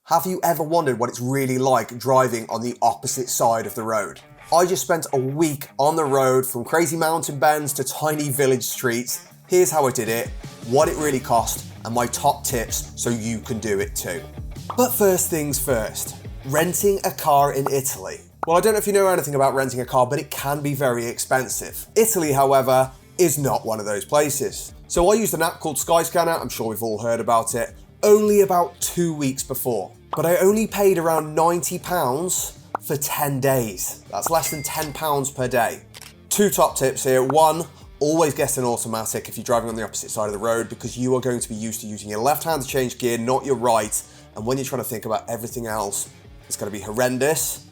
Have you ever wondered what it's really like driving on the opposite side of the road? I just spent a week on the road from crazy mountain bends to tiny village streets. Here's how I did it, what it really cost, and my top tips so you can do it too. But first things first, renting a car in Italy. Well, I don't know if you know anything about renting a car, but it can be very expensive. Italy, however, is not one of those places. So I used an app called Skyscanner, I'm sure we've all heard about it, only about 2 weeks before. But I only paid around £90 for 10 days. That's less than £10 per day. Two top tips here. One, always get an automatic if you're driving on the opposite side of the road, because you are going to be used to using your left hand to change gear, not your right. And when you're trying to think about everything else, it's going to be horrendous.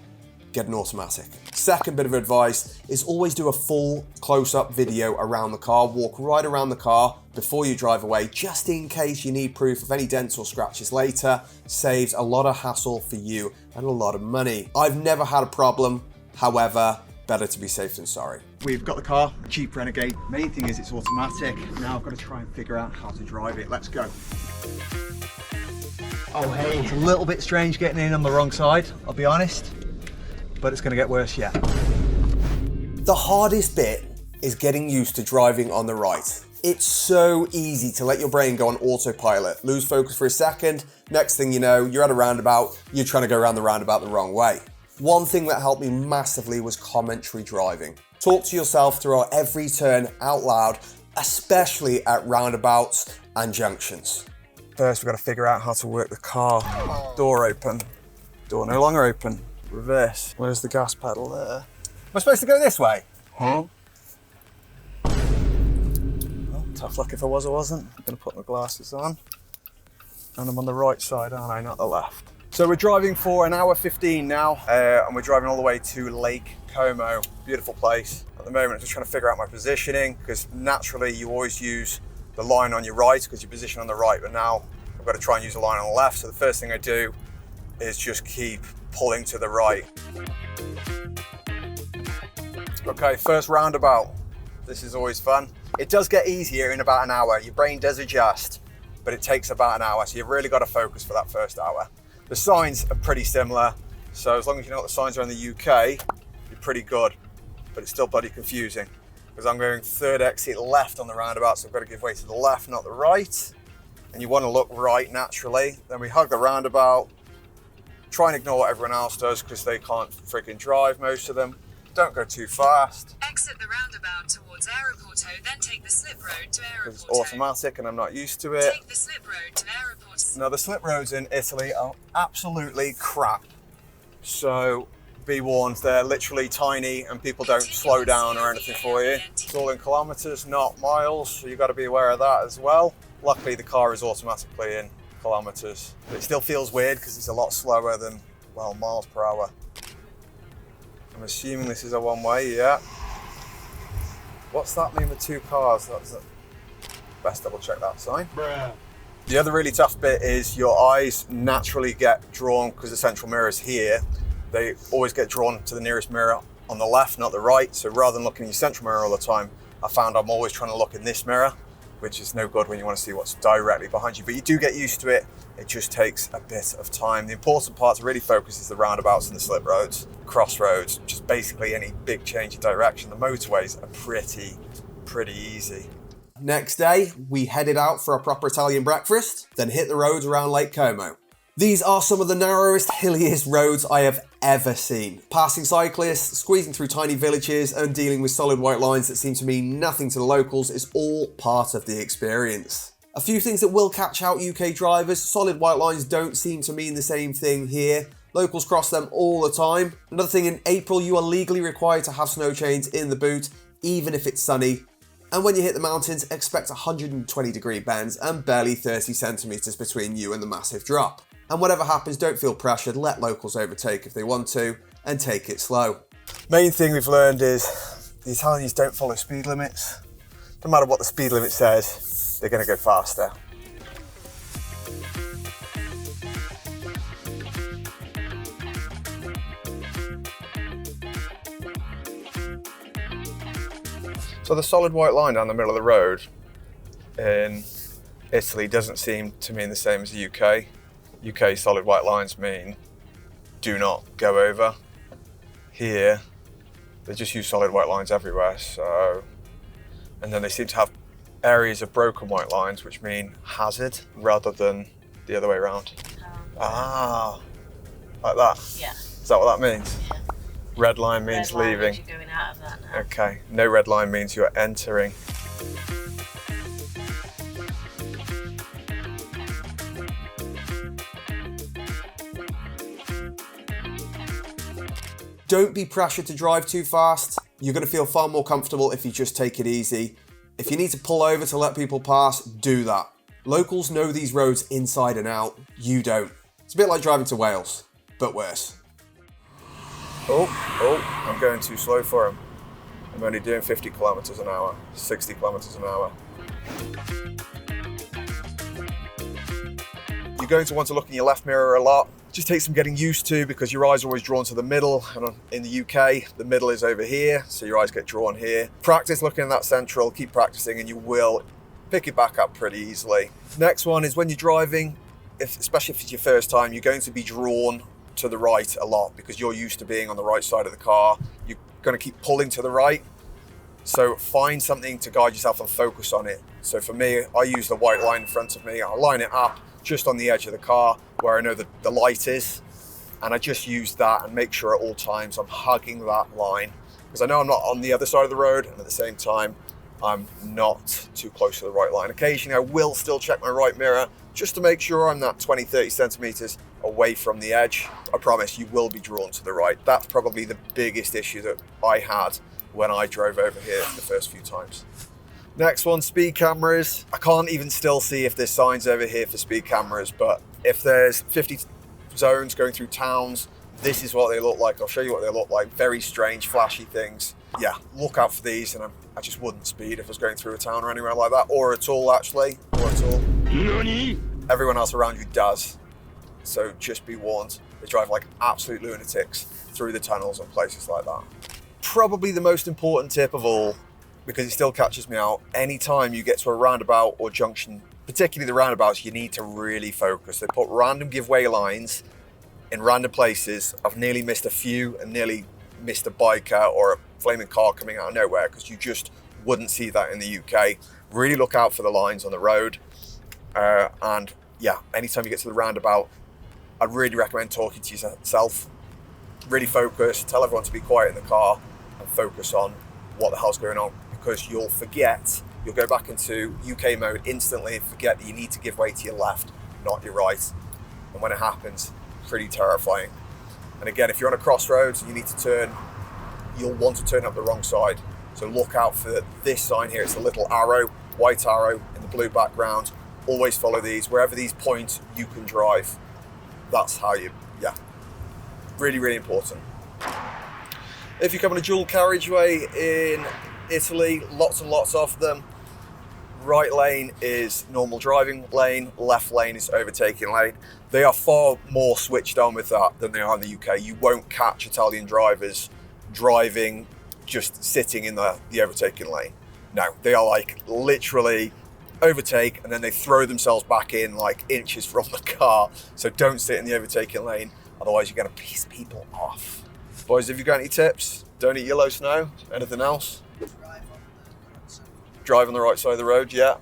Get an automatic. Second bit of advice is always do a full close-up video around the car. Walk right around the car before you drive away, just in case you need proof of any dents or scratches later. Saves a lot of hassle for you and a lot of money. I've never had a problem, however, better to be safe than sorry. We've got the car, a Jeep Renegade. Main thing is it's automatic. Now I've got to try and figure out how to drive it. Let's go. Oh hey, it's a little bit strange getting in on the wrong side, I'll be honest, but it's going to get worse yet. The hardest bit is getting used to driving on the right. It's so easy to let your brain go on autopilot, lose focus for a second, next thing you know, you're at a roundabout, you're trying to go around the roundabout the wrong way. One thing that helped me massively was commentary driving. Talk to yourself throughout every turn out loud, especially at roundabouts and junctions. First, we've got to figure out how to work the car. Door open, door no longer open, reverse. Where's the gas pedal there? Am I supposed to go this way? Huh? Well, tough luck if I was or wasn't. I'm gonna put my glasses on. And I'm on the right side, aren't I, not the left. So we're driving for an hour 15 now, and we're driving all the way to Lake Como. Beautiful place. At the moment, I'm just trying to figure out my positioning, because naturally you always use the line on your right because you're positioned on the right, but now I've got to try and use a line on the left. So the first thing I do is just keep pulling to the right. Okay, first roundabout. This is always fun. It does get easier in about an hour. Your brain does adjust, but it takes about an hour. So you've really got to focus for that first hour. The signs are pretty similar. So as long as you know what the signs are in the UK, you're pretty good, but it's still bloody confusing. Because I'm going third exit left on the roundabout, so I've got to give way to the left, not the right. And you want to look right naturally. Then we hug the roundabout. Try and ignore what everyone else does because they can't freaking drive, most of them. Don't go too fast. Exit the roundabout towards Aeroporto, then take the slip road to Aeroporto. It's automatic and I'm not used to it. Take the slip road to Aeroporto. Now the slip roads in Italy are absolutely crap. So be warned, they're literally tiny and people don't slow down or anything for you. It's all in kilometers, not miles, so you've got to be aware of that as well. Luckily the car is automatically in kilometers, but it still feels weird because it's a lot slower than, well, miles per hour. I'm assuming this is a one-way, yeah. What's that mean with two cars? Best double check that sign. Bruh. The other really tough bit is your eyes naturally get drawn because the central mirror is here. They always get drawn to the nearest mirror on the left, not the right. So rather than looking in your central mirror all the time, I found I'm always trying to look in this mirror, which is no good when you want to see what's directly behind you. But you do get used to it. It just takes a bit of time. The important part to really focus is the roundabouts and the slip roads, crossroads, just basically any big change of direction. The motorways are pretty easy. Next day, we headed out for a proper Italian breakfast, then hit the roads around Lake Como. These are some of the narrowest, hilliest roads I have ever seen. Passing cyclists, squeezing through tiny villages, and dealing with solid white lines that seem to mean nothing to the locals is all part of the experience. A few things that will catch out UK drivers: solid white lines don't seem to mean the same thing here. Locals cross them all the time. Another thing, in April you are legally required to have snow chains in the boot, even if it's sunny. And when you hit the mountains, expect 120-degree bends and barely 30 centimeters between you and the massive drop. And whatever happens, don't feel pressured, let locals overtake if they want to, and take it slow. Main thing we've learned is the Italians don't follow speed limits. No matter what the speed limit says, they're going to go faster. So the solid white line down the middle of the road in Italy doesn't seem to mean the same as the UK. UK solid white lines mean do not go over. Here, they just use solid white lines everywhere, so... And then they seem to have areas of broken white lines, which mean hazard, rather than the other way around. Ah, like that? Yeah. Is that what that means? Yeah. Red line means Red line leaving. means you're going out of that now. Okay, no red line means you're entering. Don't be pressured to drive too fast. You're going to feel far more comfortable if you just take it easy. If you need to pull over to let people pass, do that. Locals know these roads inside and out. You don't. It's a bit like driving to Wales, but worse. Oh, I'm going too slow for him. I'm only doing 50 kilometers an hour, 60 kilometers an hour. You're going to want to look in your left mirror a lot. Just takes some getting used to because your eyes are always drawn to the middle, and in the UK, the middle is over here, so your eyes get drawn here. Practice looking at that central, keep practicing, and you will pick it back up pretty easily. Next one is when you're driving, especially if it's your first time, you're going to be drawn to the right a lot because you're used to being on the right side of the car. You're going to keep pulling to the right. So find something to guide yourself and focus on it. So for me, I use the white line in front of me. I'll line it up just on the edge of the car where I know that the light is. And I just use that and make sure at all times I'm hugging that line because I know I'm not on the other side of the road, and at the same time, I'm not too close to the right line. Occasionally, I will still check my right mirror just to make sure I'm that 20, 30 centimeters away from the edge. I promise you will be drawn to the right. That's probably the biggest issue that I had when I drove over here the first few times. Next one, speed cameras. I can't even still see if there's signs over here for speed cameras, but if there's 50 zones going through towns, this is what they look like. I'll show you what they look like. Very strange, flashy things. Yeah, look out for these, and I just wouldn't speed if I was going through a town or anywhere like that, or at all actually, or at all. NANI? Everyone else around you does, so just be warned. They drive like absolute lunatics through the tunnels and places like that. Probably the most important tip of all, because it still catches me out, anytime you get to a roundabout or junction, particularly the roundabouts, you need to really focus. They put random giveaway lines in random places. I've nearly missed a few and nearly missed a biker or a flaming car coming out of nowhere because you just wouldn't see that in the UK. Really look out for the lines on the road. And yeah, anytime you get to the roundabout, I'd really recommend talking to yourself. Really focus, tell everyone to be quiet in the car and focus on what the hell's going on, because you'll forget, you'll go back into UK mode instantly and forget that you need to give way to your left, not your right. And when it happens, pretty terrifying. And again, if you're on a crossroads and you need to turn, you'll want to turn up the wrong side. So look out for this sign here. It's a little arrow, white arrow in the blue background. Always follow these. Wherever these point, you can drive. That's how you, yeah. Really, really important. If you come on a dual carriageway in Italy, lots and lots of them. Right lane is normal driving lane, left lane is overtaking lane. They are far more switched on with that than they are in the UK. You won't catch Italian drivers driving, just sitting in the overtaking lane. No, they are like literally overtake and then they throw themselves back in like inches from the car. So don't sit in the overtaking lane, otherwise you're going to piss people off. Boys, have you got any tips? Don't eat yellow snow. Anything else? Drive on the right side of the road, yeah.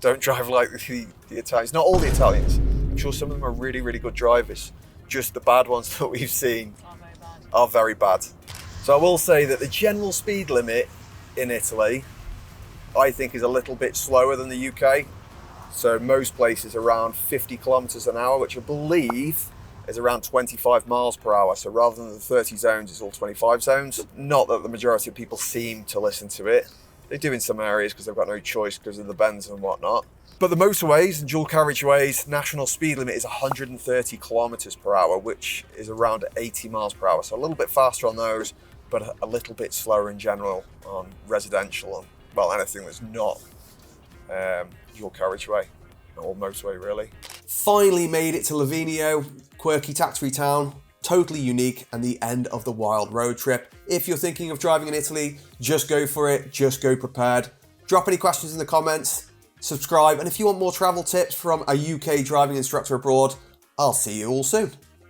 Don't drive like the Italians. Not all the Italians. I'm sure some of them are really, really good drivers. Just the bad ones that we've seen are very bad. So I will say that the general speed limit in Italy, I think, is a little bit slower than the UK. So most places around 50 kilometers an hour, which I believe is around 25 miles per hour. So rather than the 30 zones, it's all 25 zones. Not that the majority of people seem to listen to it. They do in some areas because they've got no choice because of the bends and whatnot. But the motorways and dual carriageways, national speed limit is 130 kilometers per hour, which is around 80 miles per hour. So a little bit faster on those, but a little bit slower in general on residential and, well, anything that's not dual carriageway or motorway, really. Finally made it to Livigno, quirky tax-free town, totally unique, and the end of the wild road trip. If you're thinking of driving in Italy, just go for it, just go prepared. Drop any questions in the comments. subscribe, and if you want more travel tips from a UK driving instructor abroad, I'll see you all soon.